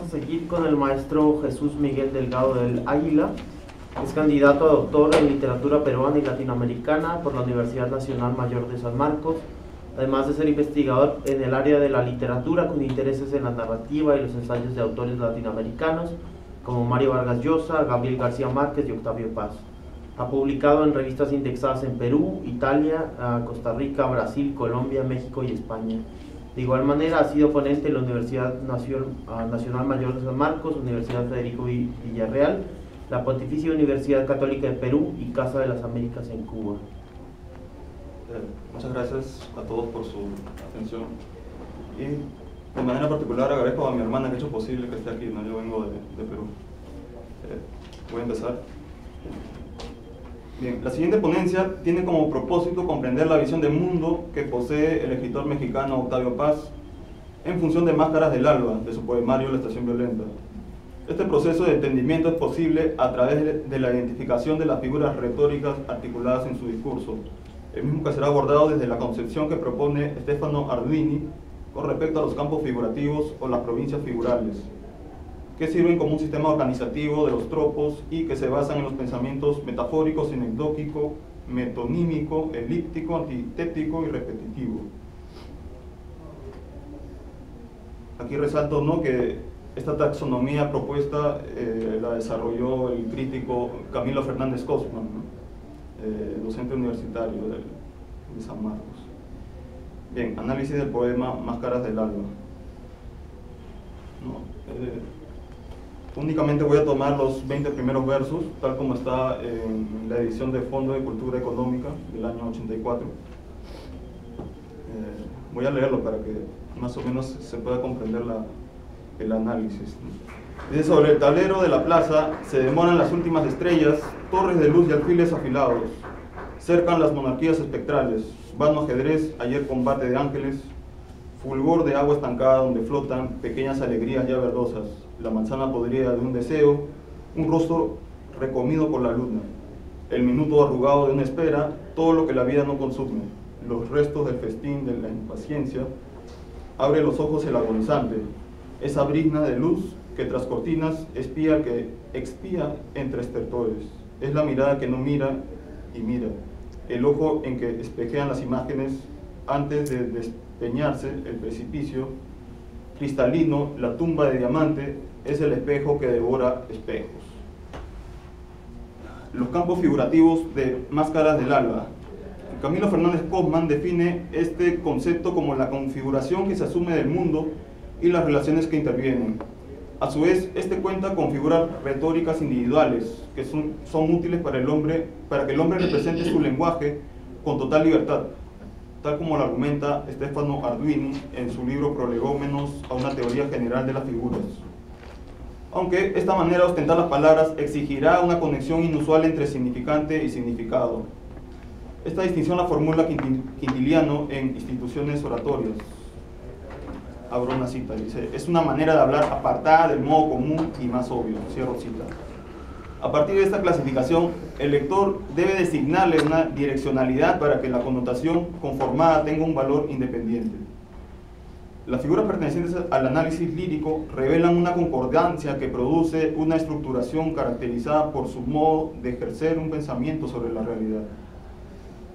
seguir con el maestro Jesús Miguel Delgado del Águila. Es candidato a doctor en literatura peruana y latinoamericana por la Universidad Nacional Mayor de San Marcos, además de ser investigador en el área de la literatura con intereses en la narrativa y los ensayos de autores latinoamericanos como Mario Vargas Llosa, Gabriel García Márquez y Octavio Paz. Ha publicado en revistas indexadas en Perú, Italia, Costa Rica, Brasil, Colombia, México y España. De igual manera, ha sido ponente en la Universidad Nacional Mayor de San Marcos, Universidad Federico Villarreal, la Pontificia Universidad Católica de Perú y Casa de las Américas en Cuba. Muchas gracias a todos por su atención. Y de manera particular agradezco a mi hermana que ha hecho posible que esté aquí, ¿no? Yo vengo de Perú. Voy a empezar. Bien, la siguiente ponencia tiene como propósito comprender la visión de mundo que posee el escritor mexicano Octavio Paz en función de Máscaras del Alba, de su poemario La Estación Violenta. Este proceso de entendimiento es posible a través de la identificación de las figuras retóricas articuladas en su discurso, el mismo que será abordado desde la concepción que propone Stefano Arduini con respecto a los campos figurativos o las provincias figurales, que sirven como un sistema organizativo de los tropos y que se basan en los pensamientos metafórico, sinecdóquico, metonímico, elíptico, antitético y repetitivo. Aquí resalto, ¿no?, que esta taxonomía propuesta la desarrolló el crítico Camilo Fernández Cosman, ¿no?, docente universitario de San Marcos. Bien, análisis del poema Máscaras del Alba. Únicamente voy a tomar los 20 primeros versos, tal como está en la edición de Fondo de Cultura Económica del año 84. Voy a leerlo para que más o menos se pueda comprender el análisis. Dice: sobre el tablero de la plaza se demoran las últimas estrellas, torres de luz y alfiles afilados. Cercan las monarquías espectrales, vano ajedrez, ayer combate de ángeles, fulgor de agua estancada donde flotan pequeñas alegrías ya verdosas, la manzana podrida de un deseo, un rostro recomido por la luna, el minuto arrugado de una espera, todo lo que la vida no consume, los restos del festín de la impaciencia. Abre los ojos el agonizante, esa brizna de luz que tras cortinas espía al que expía entre estertores. Es la mirada que no mira y mira, el ojo en que espejean las imágenes antes de despeñarse el precipicio cristalino, la tumba de diamante es el espejo que devora espejos. Los campos figurativos de Máscaras del Alba. Camilo Fernández Cosman define este concepto como la configuración que se asume del mundo y las relaciones que intervienen. A su vez, este cuenta con figuras retóricas individuales que son útiles para que el hombre represente su lenguaje con total libertad, tal como lo argumenta Stefano Arduini en su libro Prolegómenos a una teoría general de las figuras. Aunque esta manera de ostentar las palabras exigirá una conexión inusual entre significante y significado. Esta distinción la formula Quintiliano en Instituciones Oratorias. Abro una cita, dice: es una manera de hablar apartada del modo común y más obvio. Cierro cita. A partir de esta clasificación, el lector debe designarle una direccionalidad para que la connotación conformada tenga un valor independiente. Las figuras pertenecientes al análisis lírico revelan una concordancia que produce una estructuración caracterizada por su modo de ejercer un pensamiento sobre la realidad.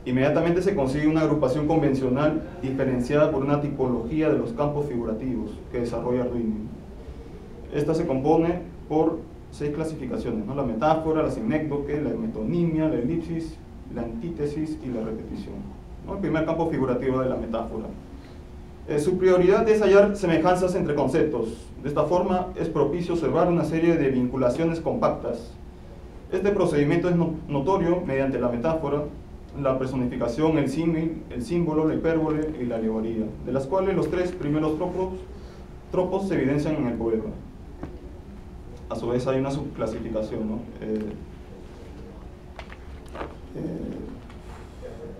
Inmediatamente se consigue una agrupación convencional diferenciada por una tipología de los campos figurativos que desarrolla Arduini. Esta se compone por 6 clasificaciones, ¿no? La metáfora, la sinécdoque, la metonimia, la elipsis, la antítesis y la repetición, ¿no? El primer campo figurativo de la metáfora. Su prioridad es hallar semejanzas entre conceptos. De esta forma es propicio observar una serie de vinculaciones compactas. Este procedimiento es notorio mediante la metáfora, la personificación, el símil, el símbolo, la hipérbole y la alegoría, de las cuales los 3 primeros tropos se evidencian en el poema. A su vez hay una subclasificación, ¿no?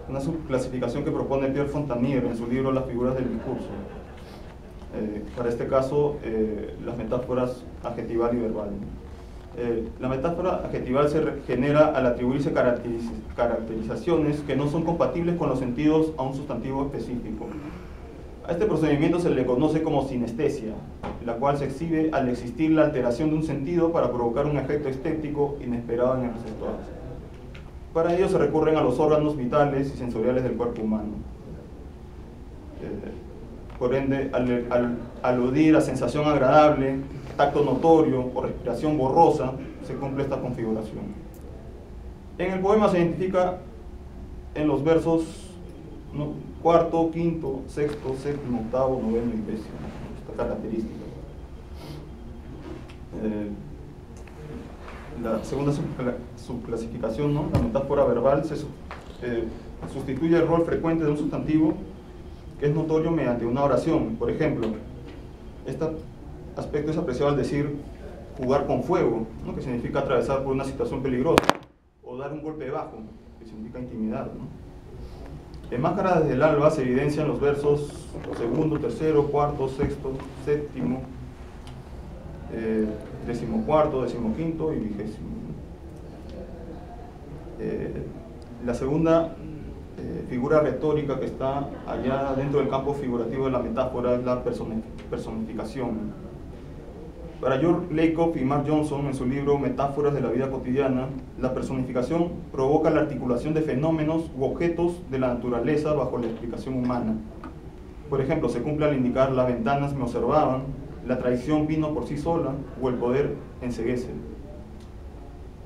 Una subclasificación que propone Pierre Fontanier en su libro Las figuras del discurso. Para este caso, las metáforas adjetival y verbal. La metáfora adjetival se genera al atribuirse caracterizaciones que no son compatibles con los sentidos a un sustantivo específico. A este procedimiento se le conoce como sinestesia, la cual se exhibe al existir la alteración de un sentido para provocar un efecto estético inesperado en el receptor. Para ello se recurren a los órganos vitales y sensoriales del cuerpo humano. Por ende, al aludir a sensación agradable, tacto notorio o respiración borrosa, se cumple esta configuración. En el poema se identifica en los versos cuarto, quinto, sexto, séptimo, octavo, noveno y décimo, esta característica. La segunda subclasificación, ¿no? La metáfora verbal sustituye el rol frecuente de un sustantivo que es notorio mediante una oración. Por ejemplo, este aspecto es apreciado al decir jugar con fuego, ¿no? Que significa atravesar por una situación peligrosa, o dar un golpe bajo, que significa intimidar, ¿no? En Máscaras desde el alba se evidencian los versos segundo, tercero, cuarto, sexto, séptimo, decimocuarto, decimoquinto y vigésimo. La segunda figura retórica que está allá dentro del campo figurativo de la metáfora es la personificación. Para George Lakoff y Mark Johnson, en su libro Metáforas de la vida cotidiana, la personificación provoca la articulación de fenómenos u objetos de la naturaleza bajo la explicación humana. Por ejemplo, se cumple al indicar las ventanas me observaban, la traición vino por sí sola o el poder enceguece.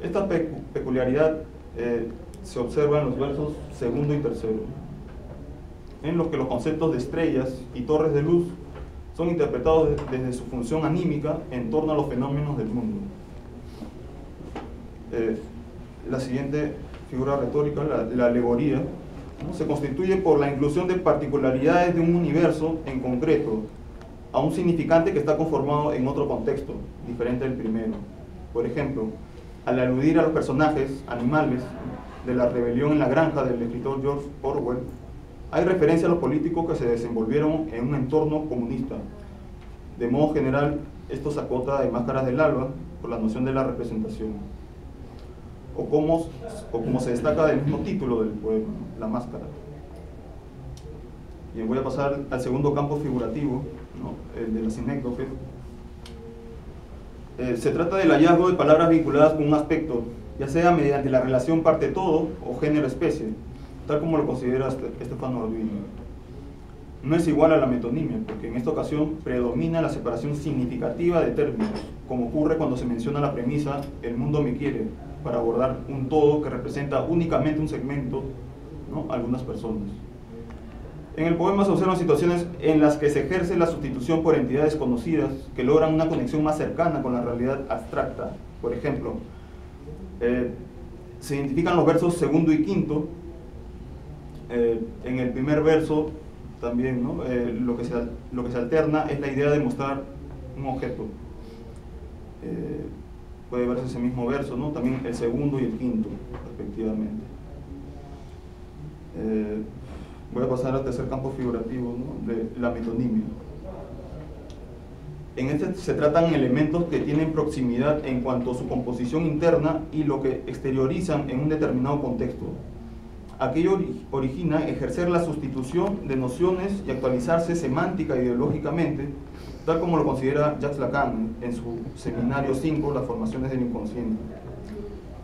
Esta peculiaridad se observa en los versos segundo y tercero, en los que los conceptos de estrellas y torres de luz son interpretados desde su función anímica en torno a los fenómenos del mundo. La siguiente figura retórica, la alegoría, ¿no? Se constituye por la inclusión de particularidades de un universo en concreto a un significante que está conformado en otro contexto, diferente del primero. Por ejemplo, al aludir a los personajes animales de La rebelión en la granja del escritor George Orwell, hay referencia a los políticos que se desenvolvieron en un entorno comunista. De modo general, esto se acota en Máscaras del alba por la noción de la representación. O como se destaca del mismo título del poema, La máscara. Y voy a pasar al segundo campo figurativo, ¿no? El de la sinécdoque. Se trata del hallazgo de palabras vinculadas con un aspecto, ya sea mediante la relación parte-todo o género-especie, tal como lo considera Stefano Arduino. No es igual a la metonimia, porque en esta ocasión predomina la separación significativa de términos, como ocurre cuando se menciona la premisa "el mundo me quiere", para abordar un todo que representa únicamente un segmento, ¿no? Algunas personas. En el poema se observan situaciones en las que se ejerce la sustitución por entidades conocidas que logran una conexión más cercana con la realidad abstracta. Por ejemplo, se identifican los versos segundo y quinto. En el primer verso también, ¿no? lo que se alterna es la idea de mostrar un objeto. Puede verse ese mismo verso, ¿no? También el segundo y el quinto, respectivamente. Voy a pasar al tercer campo figurativo, ¿no? De la metonimia. En este se tratan elementos que tienen proximidad en cuanto a su composición interna y lo que exteriorizan en un determinado contexto. Aquello origina ejercer la sustitución de nociones y actualizarse semántica e ideológicamente, tal como lo considera Jacques Lacan en su seminario 5, Las formaciones del inconsciente.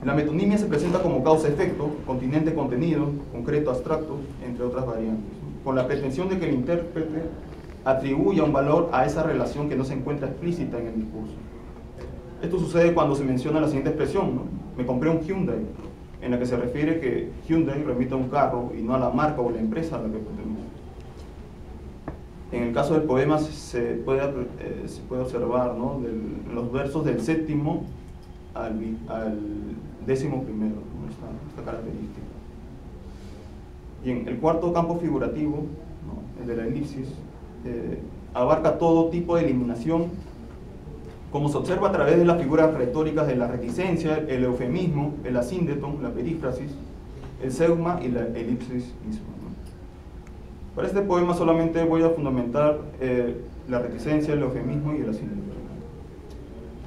La metonimia se presenta como causa-efecto, continente-contenido, concreto-abstracto, entre otras variantes, con la pretensión de que el intérprete atribuya un valor a esa relación que no se encuentra explícita en el discurso. Esto sucede cuando se menciona la siguiente expresión, ¿no? Me compré un Hyundai, en la que se refiere que Hyundai remite a un carro y no a la marca o la empresa a la que pertenece. En el caso del poema se puede observar, ¿no? Los versos del séptimo al décimo primero, ¿no? esta característica. Y en el cuarto campo figurativo, ¿no? El de la elipsis, abarca todo tipo de eliminación, como se observa a través de las figuras retóricas de la reticencia, el eufemismo, el asíndeton, la perífrasis, el seugma y la elipsis misma, ¿no? Para este poema solamente voy a fundamentar la reticencia, el eufemismo y el asíndeton.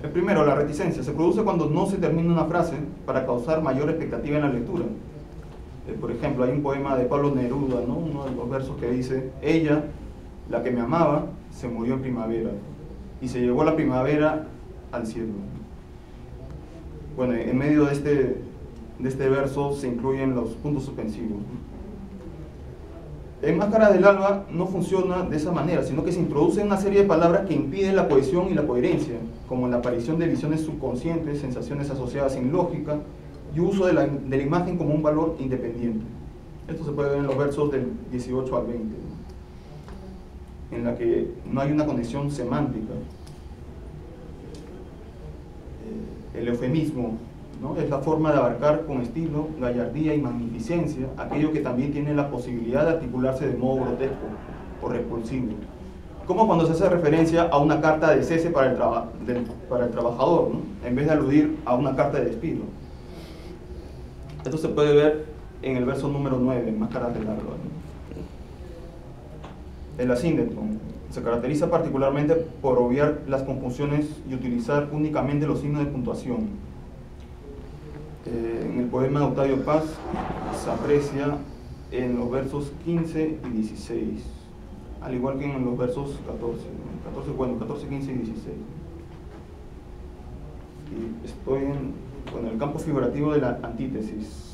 El primero, la reticencia, se produce cuando no se termina una frase para causar mayor expectativa en la lectura. Por ejemplo, hay un poema de Pablo Neruda, ¿no? Uno de los versos que dice: ella, La que me amaba se murió en primavera y se llevó la primavera al cielo. Bueno, en medio de este verso se incluyen los puntos suspensivos. En Máscaras del Alba no funciona de esa manera, sino que se introduce una serie de palabras que impiden la cohesión y la coherencia, como la aparición de visiones subconscientes, sensaciones asociadas sin lógica y uso de la imagen como un valor independiente. Esto se puede ver en los versos del 18 al 20, en la que no hay una conexión semántica. El eufemismo, ¿no?, es la forma de abarcar con estilo, gallardía y magnificencia aquello que también tiene la posibilidad de articularse de modo grotesco o repulsivo, como cuando se hace referencia a una carta de cese para el trabajador, ¿no?, en vez de aludir a una carta de despido. Esto se puede ver en el verso número 9, en Máscaras del Alba, ¿no? El asíndeton se caracteriza particularmente por obviar las conjunciones y utilizar únicamente los signos de puntuación. En el poema de Octavio Paz se aprecia en los versos 15 y 16, al igual que en los versos 14, 15 y 16. Y estoy en el campo figurativo de la antítesis.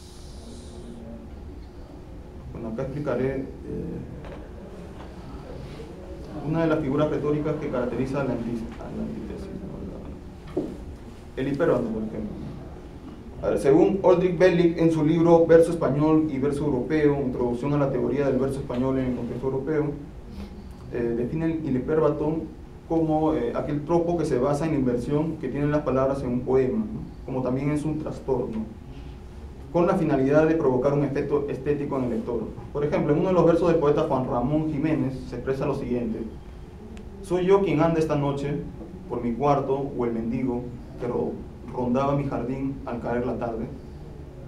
Bueno, acá explicaré una de las figuras retóricas que caracteriza a la antítesis, ¿no? El hiperbátono, por ejemplo. A ver, según Oldrich Bellick, en su libro Verso Español y Verso Europeo, Introducción a la teoría del verso español en el contexto europeo, define el hiperbatón como aquel tropo que se basa en la inversión que tienen las palabras en un poema, ¿no?, como también es un trastorno, con la finalidad de provocar un efecto estético en el lector. Por ejemplo, en uno de los versos del poeta Juan Ramón Jiménez se expresa lo siguiente: soy yo quien anda esta noche por mi cuarto, o el mendigo que rondaba mi jardín al caer la tarde,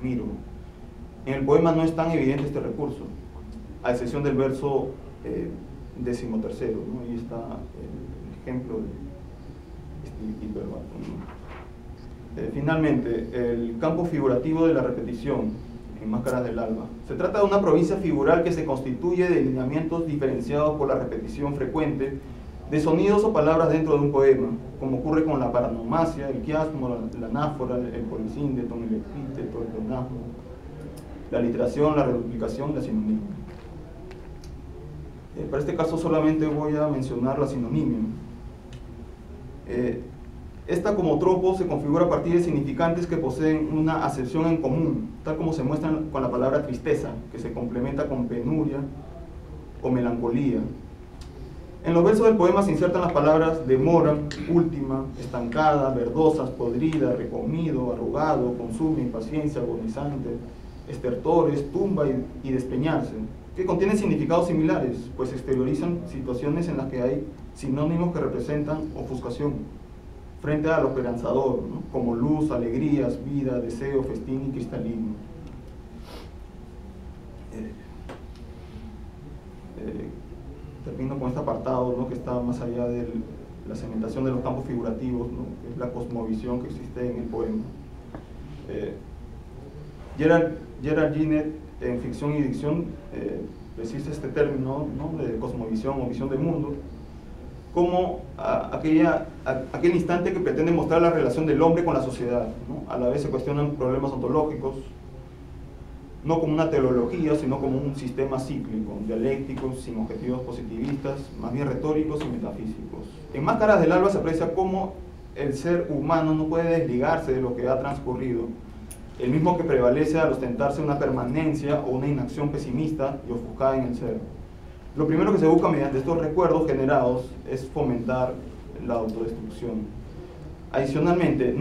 miro. En el poema no es tan evidente este recurso, a excepción del verso 13, ¿no? Ahí está el ejemplo de este hiperbatón, ¿no? Finalmente, el campo figurativo de la repetición en Máscaras del Alba. Se trata de una provincia figural que se constituye de lineamientos diferenciados por la repetición frecuente de sonidos o palabras dentro de un poema, como ocurre con la paranomasia, el quiasmo, la anáfora, el polisíndeton, el epíteto, el pleonasmo, la literación, la reduplicación y la sinonimia. Para este caso solamente voy a mencionar la sinonimia. Esta como tropo se configura a partir de significantes que poseen una acepción en común, tal como se muestran con la palabra tristeza, que se complementa con penuria o melancolía. En los versos del poema se insertan las palabras demora, última, estancada, verdosas, podrida, recomido, arrugado, consume, impaciencia, agonizante, estertores, tumba y despeñarse, que contienen significados similares, pues exteriorizan situaciones en las que hay sinónimos que representan ofuscación frente a lo esperanzador, ¿no?, como luz, alegrías, vida, deseo, festín y cristalino. Termino con este apartado, ¿no?, que está más allá de la segmentación de los campos figurativos, ¿no?, que es la cosmovisión que existe en el poema. Gerard Ginet, en Ficción y Dicción, precisa este término, ¿no?, de cosmovisión o visión del mundo, como aquel instante que pretende mostrar la relación del hombre con la sociedad, ¿no? A la vez se cuestionan problemas ontológicos, no como una teleología, sino como un sistema cíclico, dialéctico, sin objetivos positivistas, más bien retóricos y metafísicos. En Máscaras del Alba se aprecia cómo el ser humano no puede desligarse de lo que ha transcurrido, el mismo que prevalece al ostentarse una permanencia o una inacción pesimista y ofuscada en el ser. Lo primero que se busca mediante estos recuerdos generados es fomentar la autodestrucción. Adicionalmente,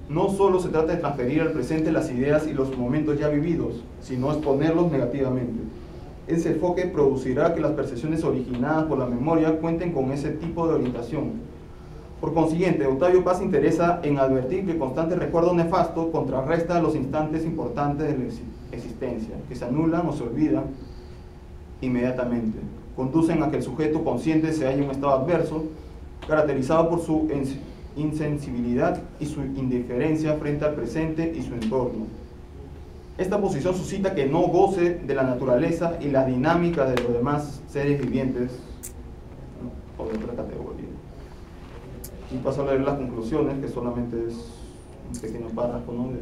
no solo se trata de transferir al presente las ideas y los momentos ya vividos, sino exponerlos negativamente. Ese enfoque producirá que las percepciones originadas por la memoria cuenten con ese tipo de orientación. Por consiguiente, Octavio Paz se interesa en advertir que el constante recuerdo nefasto contrarresta los instantes importantes de la existencia, que se anulan o se olvidan inmediatamente, conducen a que el sujeto consciente se halla en un estado adverso, caracterizado por su insensibilidad y su indiferencia frente al presente y su entorno. Esta posición suscita que no goce de la naturaleza y la dinámica de los demás seres vivientes, ¿no?, o de otra categoría. Y paso a leer las conclusiones, que solamente es un pequeño párrafo, ¿no?, de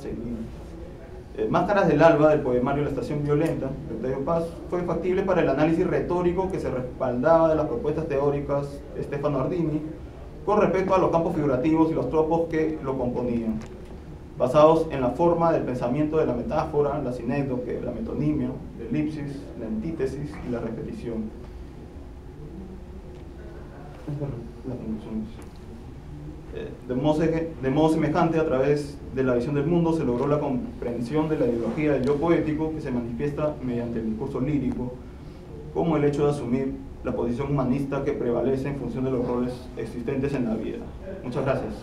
seguir. Máscaras del Alba, del poemario La Estación Violenta, de Octavio Paz, fue factible para el análisis retórico que se respaldaba de las propuestas teóricas de Stefano Ardini con respecto a los campos figurativos y los tropos que lo componían, basados en la forma del pensamiento de la metáfora, la sinécdoque, la metonimia, la elipsis, la antítesis y la repetición. La conclusión. De modo semejante, a través de la visión del mundo se logró la comprensión de la ideología del yo poético, que se manifiesta mediante el discurso lírico, como el hecho de asumir la posición humanista que prevalece en función de los roles existentes en la vida. Muchas gracias.